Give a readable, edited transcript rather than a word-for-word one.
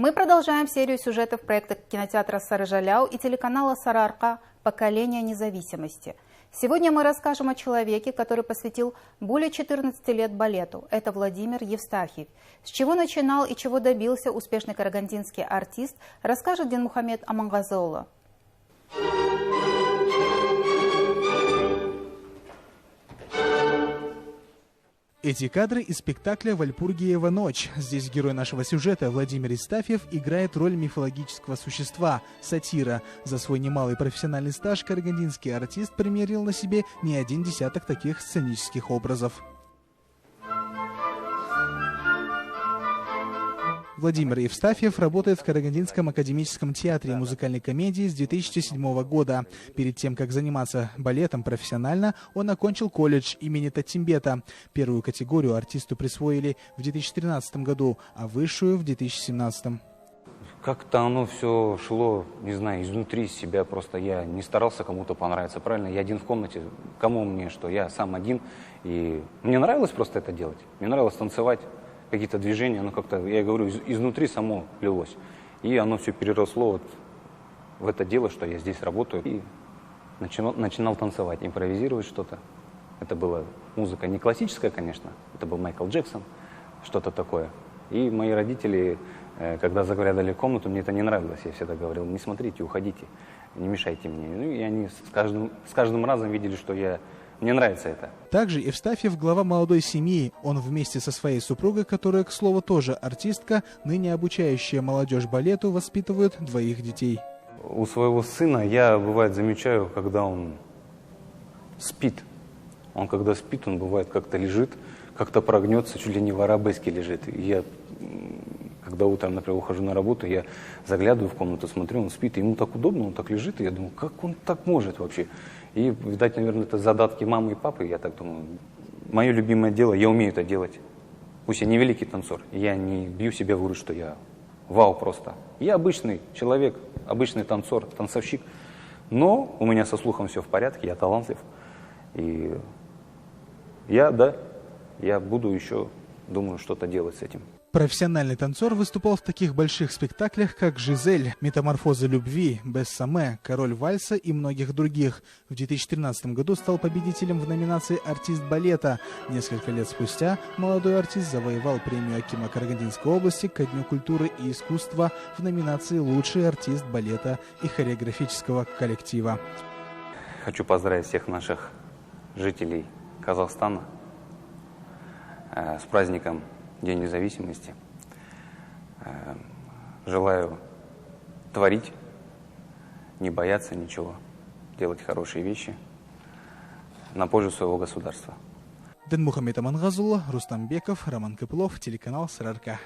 Мы продолжаем серию сюжетов проекта кинотеатра Сарыжаляу и телеканала Сарыарка «Поколение независимости». Сегодня мы расскажем о человеке, который посвятил более 14 лет балету. Это Владимир Евстафьев. С чего начинал и чего добился успешный карагандинский артист, расскажет Динмухамед Амангазоулы. Эти кадры из спектакля «Вальпургиева ночь». Здесь герой нашего сюжета Владимир Евстафьев играет роль мифологического существа – сатира. За свой немалый профессиональный стаж карагандинский артист примерил на себе не один десяток таких сценических образов. Владимир Евстафьев работает в Карагандинском академическом театре музыкальной комедии с 2007 года. Перед тем, как заниматься балетом профессионально, он окончил колледж имени Татимбета. Первую категорию артисту присвоили в 2013 году, а высшую в 2017. Как-то оно все шло, не знаю, изнутри себя. Просто я не старался кому-то понравиться, правильно? Я один в комнате, кому мне что? Я сам один. И мне нравилось просто это делать. Мне нравилось танцевать. Какие-то движения, оно как-то, я говорю, изнутри само лилось. И оно все переросло вот в это дело, что я здесь работаю. И начинал танцевать, импровизировать что-то. Это была музыка не классическая, конечно, это был Майкл Джексон, что-то такое. И мои родители, когда заглядывали в комнату, мне это не нравилось. Я всегда говорил: не смотрите, уходите, не мешайте мне. Ну, и они с каждым разом видели, что мне нравится это. Также Евстафьев глава молодой семьи. Он вместе со своей супругой, которая, к слову, тоже артистка, ныне обучающая молодежь балету, воспитывают двоих детей. У своего сына я, бывает, замечаю, когда он спит. Он когда спит, он бывает как-то лежит, как-то прогнется, чуть ли не в арабеске лежит. И я, когда утром, например, ухожу на работу, я заглядываю в комнату, смотрю, он спит, и ему так удобно, он так лежит, и я думаю, как он так может вообще? И, видать, наверное, это задатки мамы и папы, я так думаю. Мое любимое дело, я умею это делать. Пусть я не великий танцор, я не бью себя в грудь, что я вау просто. Я обычный человек, обычный танцор, танцовщик, но у меня со слухом все в порядке, я талантлив. И я буду еще, думаю, что-то делать с этим. Профессиональный танцор выступал в таких больших спектаклях, как «Жизель», «Метаморфоза любви», «Бессаме», «Король вальса» и многих других. В 2013 году стал победителем в номинации «Артист балета». Несколько лет спустя молодой артист завоевал премию Акима Карагандинской области ко Дню культуры и искусства в номинации «Лучший артист балета и хореографического коллектива». Хочу поздравить всех наших жителей Казахстана с праздником День независимости. Желаю творить, не бояться ничего, делать хорошие вещи на пользу своего государства. Динмухамед Амангазоулы, Рустам Беков, Роман Копылов, телеканал Сарыарка.